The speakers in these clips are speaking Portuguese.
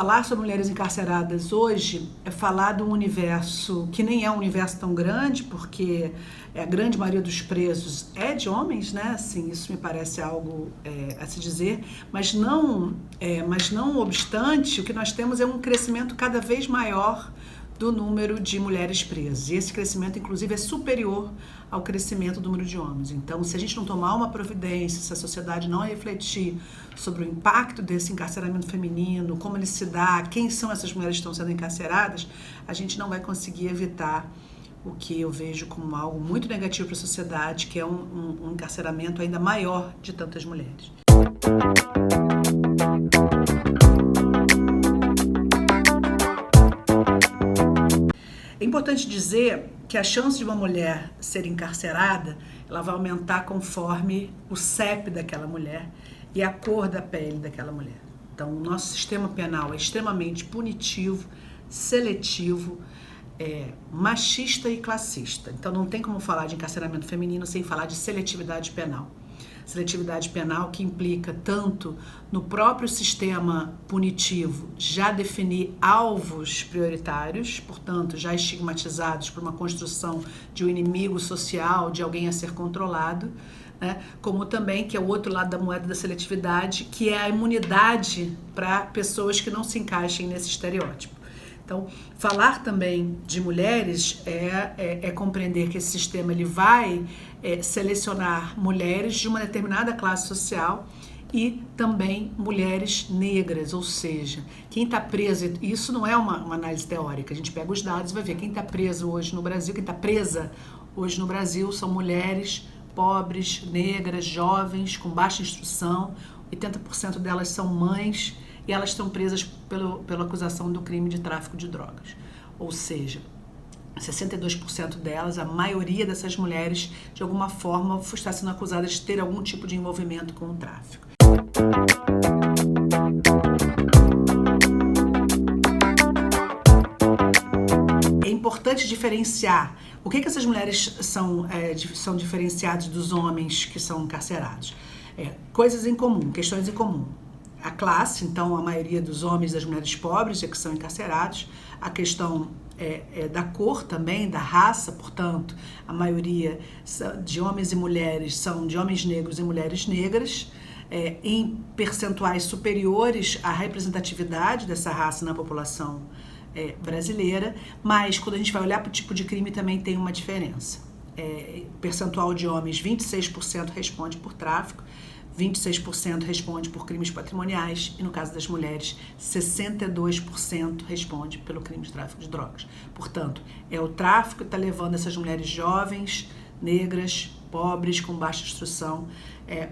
falar sobre mulheres encarceradas hoje é falar de um universo que nem é um universo tão grande, porque a grande maioria dos presos é de homens, né? Assim, isso me parece algo a se dizer, mas não obstante, o que nós temos é um crescimento cada vez maior do número de mulheres presas. E esse crescimento, inclusive, é superior ao crescimento do número de homens. Então, se a gente não tomar uma providência, se a sociedade não refletir sobre o impacto desse encarceramento feminino, como ele se dá, quem são essas mulheres que estão sendo encarceradas, a gente não vai conseguir evitar o que eu vejo como algo muito negativo para a sociedade, que é um encarceramento ainda maior de tantas mulheres. É importante dizer que a chance de uma mulher ser encarcerada, ela vai aumentar conforme o CEP daquela mulher e a cor da pele daquela mulher. Então, o nosso sistema penal é extremamente punitivo, seletivo, machista e classista. Então, não tem como falar de encarceramento feminino sem falar de seletividade penal. Seletividade penal que implica tanto no próprio sistema punitivo já definir alvos prioritários, portanto, já estigmatizados por uma construção de um inimigo social, de alguém a ser controlado, né? Como também, que é o outro lado da moeda da seletividade, que é a imunidade para pessoas que não se encaixem nesse estereótipo. Então, falar também de mulheres é compreender que esse sistema ele vai selecionar mulheres de uma determinada classe social e também mulheres negras, ou seja, quem está preso, isso não é uma análise teórica, a gente pega os dados e vai ver quem está preso hoje no Brasil, quem está presa hoje no Brasil são mulheres pobres, negras, jovens, com baixa instrução, 80% delas são mães, e elas estão presas pela acusação do crime de tráfico de drogas. Ou seja, 62% delas, a maioria dessas mulheres, de alguma forma, está sendo acusada de ter algum tipo de envolvimento com o tráfico. É importante diferenciar o que essas mulheres são diferenciadas dos homens que são encarcerados. Coisas em comum, questões em comum. A classe, então, a maioria dos homens e das mulheres pobres é que são encarcerados. A questão da cor também, da raça, portanto, a maioria de homens e mulheres são de homens negros e mulheres negras, em percentuais superiores à representatividade dessa raça na população brasileira, mas quando a gente vai olhar para o tipo de crime também tem uma diferença. Percentual de homens, 26% responde por tráfico, 26% responde por crimes patrimoniais e, no caso das mulheres, 62% responde pelo crime de tráfico de drogas. Portanto, é o tráfico que está levando essas mulheres jovens, negras, pobres, com baixa instrução,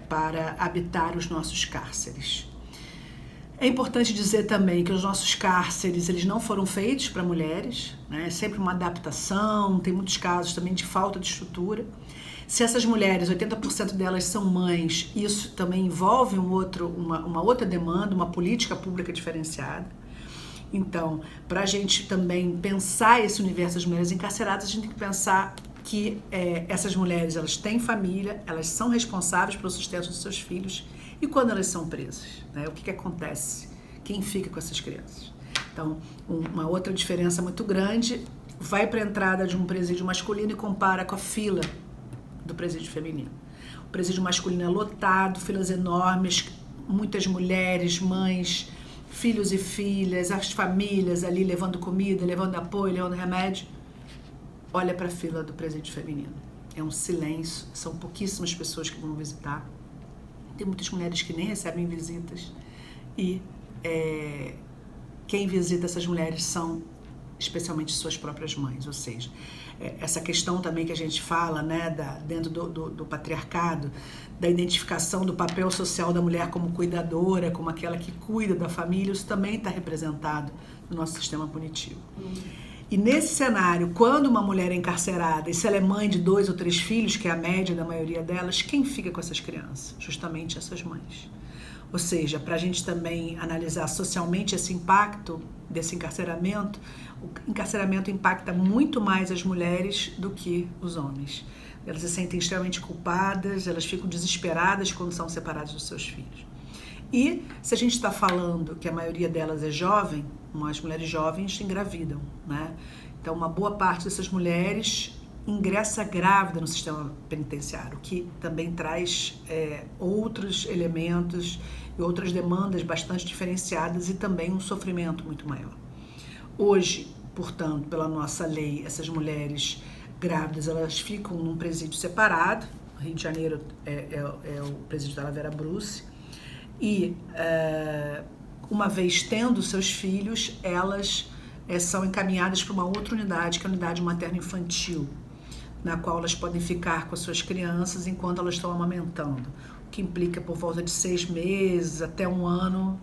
para habitar os nossos cárceres. É importante dizer também que os nossos cárceres eles não foram feitos para mulheres, né? É sempre uma adaptação, tem muitos casos também de falta de estrutura. Se essas mulheres, 80% delas são mães, isso também envolve uma outra demanda, uma política pública diferenciada. Então, para a gente também pensar esse universo das mulheres encarceradas, a gente tem que pensar que essas mulheres elas têm família, elas são responsáveis pelo sustento dos seus filhos e quando elas são presas, né, o que acontece? Quem fica com essas crianças? Então, uma outra diferença muito grande, vai para a entrada de um presídio masculino e compara com a fila do presídio feminino. O presídio masculino é lotado, filas enormes, muitas mulheres, mães, filhos e filhas, as famílias ali levando comida, levando apoio, levando remédio. Olha para a fila do presídio feminino. É um silêncio, são pouquíssimas pessoas que vão visitar. Tem muitas mulheres que nem recebem visitas. E quem visita essas mulheres são especialmente suas próprias mães, ou seja, essa questão também que a gente fala, né, dentro do patriarcado, da identificação do papel social da mulher como cuidadora, como aquela que cuida da família, isso também está representado no nosso sistema punitivo. E nesse cenário, quando uma mulher é encarcerada, e se ela é mãe de 2 ou 3 filhos, que é a média da maioria delas, quem fica com essas crianças? Justamente essas mães. Ou seja, para a gente também analisar socialmente esse impacto desse encarceramento, o encarceramento impacta muito mais as mulheres do que os homens. Elas se sentem extremamente culpadas, elas ficam desesperadas quando são separadas dos seus filhos. E se a gente está falando que a maioria delas é jovem, as mulheres jovens engravidam, né? Então, uma boa parte dessas mulheres ingressa grávida no sistema penitenciário, o que também traz outros elementos e outras demandas bastante diferenciadas e também um sofrimento muito maior. Hoje, portanto, pela nossa lei, essas mulheres grávidas, elas ficam num presídio separado. No Rio de Janeiro é o presídio da Vera Bruce. E, uma vez tendo seus filhos, elas são encaminhadas para uma outra unidade, que é a unidade materno-infantil, na qual elas podem ficar com as suas crianças enquanto elas estão amamentando, o que implica por volta de 6 meses até 1 ano,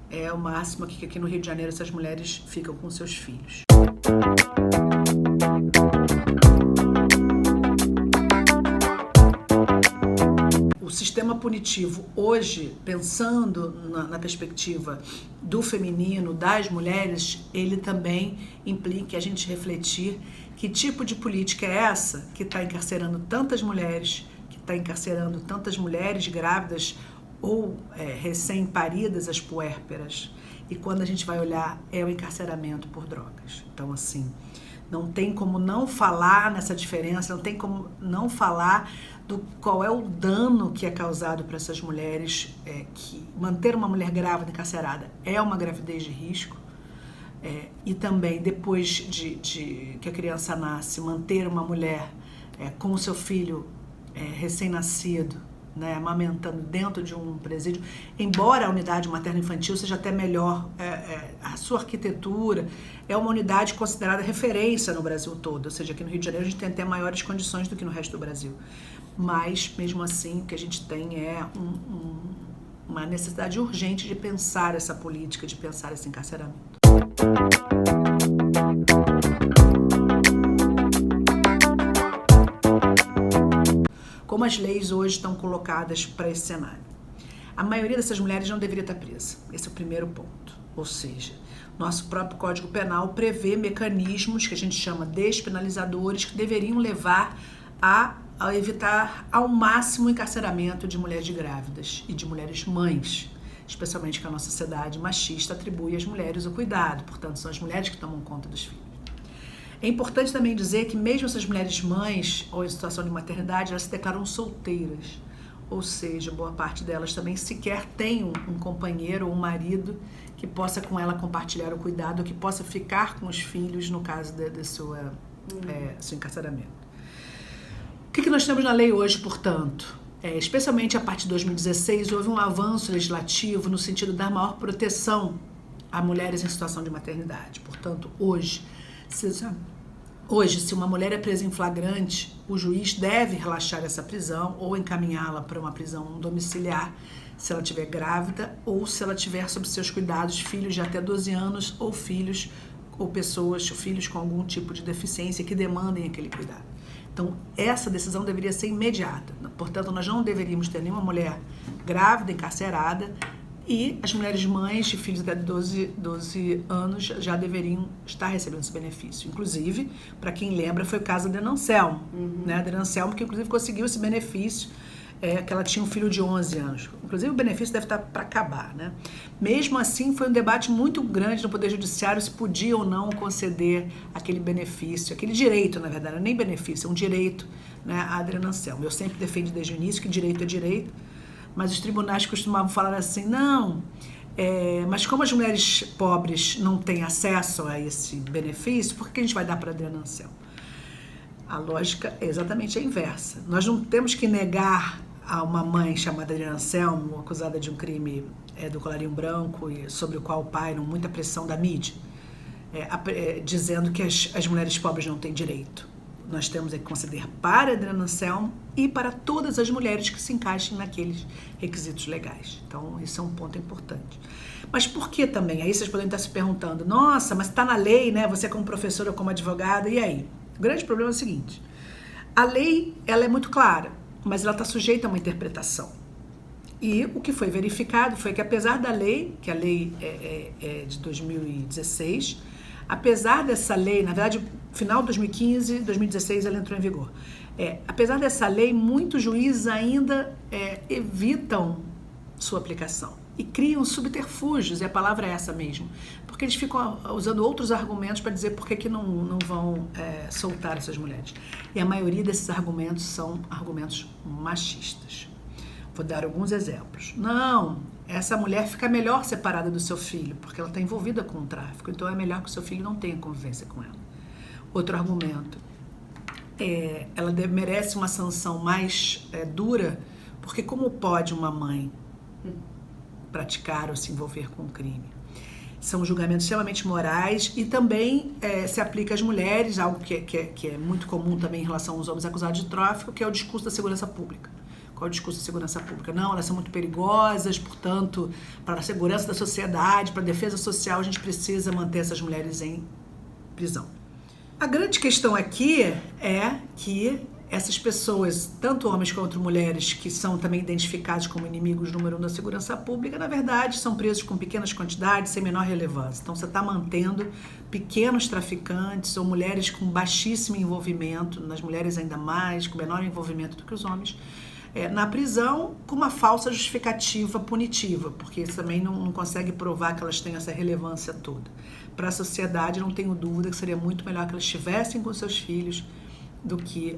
é o máximo que aqui no Rio de Janeiro essas mulheres ficam com seus filhos. O sistema punitivo hoje, pensando na perspectiva do feminino, das mulheres, ele também implica a gente refletir que tipo de política é essa que está encarcerando tantas mulheres, que está encarcerando tantas mulheres grávidas ou recém-paridas, as puérperas. E quando a gente vai olhar, é o encarceramento por drogas. Então, assim, não tem como não falar nessa diferença, não tem como não falar do qual é o dano que é causado para essas mulheres, que manter uma mulher grávida encarcerada é uma gravidez de risco, e também depois de que a criança nasce, manter uma mulher com o seu filho recém-nascido, né, amamentando dentro de um presídio, embora a unidade materno-infantil seja até melhor, a sua arquitetura é uma unidade considerada referência no Brasil todo, ou seja, aqui no Rio de Janeiro a gente tem até maiores condições do que no resto do Brasil, mas mesmo assim o que a gente tem é uma necessidade urgente de pensar essa política, de pensar esse encarceramento. Como as leis hoje estão colocadas para esse cenário? A maioria dessas mulheres não deveria estar presa. Esse é o primeiro ponto. Ou seja, nosso próprio Código Penal prevê mecanismos que a gente chama despenalizadores que deveriam levar a evitar ao máximo o encarceramento de mulheres grávidas e de mulheres mães, especialmente que a nossa sociedade machista atribui às mulheres o cuidado, portanto, são as mulheres que tomam conta dos filhos. É importante também dizer que mesmo essas mulheres mães ou em situação de maternidade, elas se declaram solteiras, ou seja, boa parte delas também sequer tem um companheiro ou um marido que possa com ela compartilhar o cuidado, que possa ficar com os filhos no caso de seu encarceramento. O que nós temos na lei hoje, portanto? Especialmente a partir de 2016, houve um avanço legislativo no sentido de dar maior proteção a mulheres em situação de maternidade. Portanto, hoje, se uma mulher é presa em flagrante, o juiz deve relaxar essa prisão ou encaminhá-la para uma prisão domiciliar, se ela estiver grávida ou se ela tiver sob seus cuidados filhos de até 12 anos ou filhos com algum tipo de deficiência que demandem aquele cuidado. Então, essa decisão deveria ser imediata. Portanto, nós não deveríamos ter nenhuma mulher grávida, encarcerada, e as mulheres mães de filhos até 12 anos já deveriam estar recebendo esse benefício. Inclusive, para quem lembra, foi o caso da Adriana Anselmo, né? A Adriana Anselmo que inclusive conseguiu esse benefício, que ela tinha um filho de 11 anos. Inclusive, o benefício deve estar para acabar, né? Mesmo assim, foi um debate muito grande no Poder Judiciário se podia ou não conceder aquele benefício, aquele direito, na verdade, nem benefício, é um direito, né, à Adriana Anselmo. Eu sempre defendi desde o início que direito é direito, mas os tribunais costumavam falar assim, não, mas como as mulheres pobres não têm acesso a esse benefício, por que a gente vai dar para a Adriana Anselmo? A lógica é exatamente a inversa. Nós não temos que negar a uma mãe chamada Adriana Anselmo, acusada de um crime do colarinho branco, e sobre o qual pairam muita pressão da mídia, dizendo que as mulheres pobres não têm direito. Nós temos que conceder para a Adriana Anselmo e para todas as mulheres que se encaixem naqueles requisitos legais. Então, isso é um ponto importante. Mas por que também? Aí vocês podem estar se perguntando, nossa, mas está na lei, né? Você como professora ou como advogada, e aí? O grande problema é o seguinte, a lei ela é muito clara, mas ela está sujeita a uma interpretação. E o que foi verificado foi que apesar da lei, que a lei é de 2016, apesar dessa lei, na verdade, final de 2015, 2016 ela entrou em vigor. Apesar dessa lei, muitos juízes ainda evitam sua aplicação. e criam subterfúgios, e a palavra é essa mesmo, porque eles ficam usando outros argumentos para dizer por que não vão soltar essas mulheres. E a maioria desses argumentos são argumentos machistas. Vou dar alguns exemplos. Não, essa mulher fica melhor separada do seu filho, porque ela está envolvida com o tráfico, então é melhor que o seu filho não tenha convivência com ela. Outro argumento, ela merece uma sanção mais dura, porque como pode uma mãe praticar ou se envolver com o crime? São julgamentos extremamente morais e também se aplica às mulheres, algo que é muito comum também em relação aos homens acusados de tráfico, que é o discurso da segurança pública. Qual é o discurso da segurança pública? Não, elas são muito perigosas, portanto, para a segurança da sociedade, para a defesa social, a gente precisa manter essas mulheres em prisão. A grande questão aqui é que essas pessoas, tanto homens quanto mulheres, que são também identificados como inimigos número 1 da segurança pública, na verdade, são presos com pequenas quantidades, sem menor relevância. Então, você está mantendo pequenos traficantes ou mulheres com baixíssimo envolvimento, nas mulheres ainda mais, com menor envolvimento do que os homens, na prisão, com uma falsa justificativa punitiva, porque isso também não consegue provar que elas têm essa relevância toda. Para a sociedade, não tenho dúvida que seria muito melhor que elas estivessem com seus filhos do que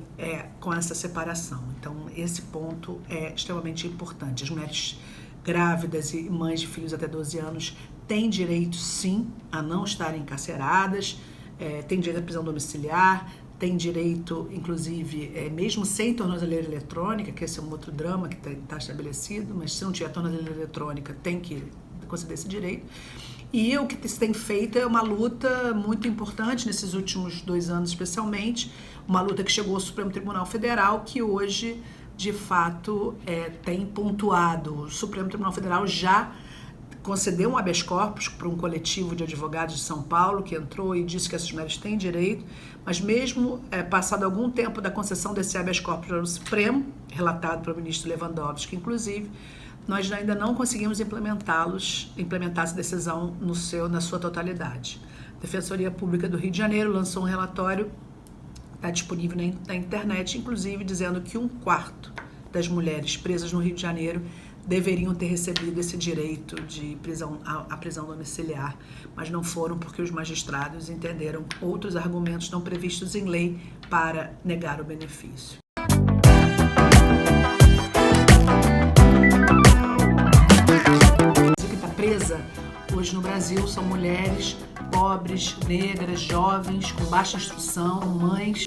com essa separação. Então, esse ponto é extremamente importante. As mulheres grávidas e mães de filhos até 12 anos têm direito, sim, a não estarem encarceradas, têm direito à prisão domiciliar, tem direito, inclusive, mesmo sem tornozeleira eletrônica, que esse é um outro drama que está estabelecido, mas se não tiver tornozeleira eletrônica, tem que conceder esse direito. E o que se tem feito é uma luta muito importante nesses últimos 2 anos, especialmente, uma luta que chegou ao Supremo Tribunal Federal, que hoje, de fato, tem pontuado. O Supremo Tribunal Federal já concedeu um habeas corpus para um coletivo de advogados de São Paulo que entrou e disse que essas mulheres têm direito, mas mesmo passado algum tempo da concessão desse habeas corpus para o Supremo, relatado pelo ministro Lewandowski, inclusive, nós ainda não conseguimos implementar essa decisão na sua totalidade. A Defensoria Pública do Rio de Janeiro lançou um relatório, está disponível na internet, inclusive dizendo que 1/4 das mulheres presas no Rio de Janeiro deveriam ter recebido esse direito de prisão domiciliar, mas não foram porque os magistrados entenderam outros argumentos não previstos em lei para negar o benefício. O que está presa hoje no Brasil são mulheres pobres, negras, jovens, com baixa instrução, mães.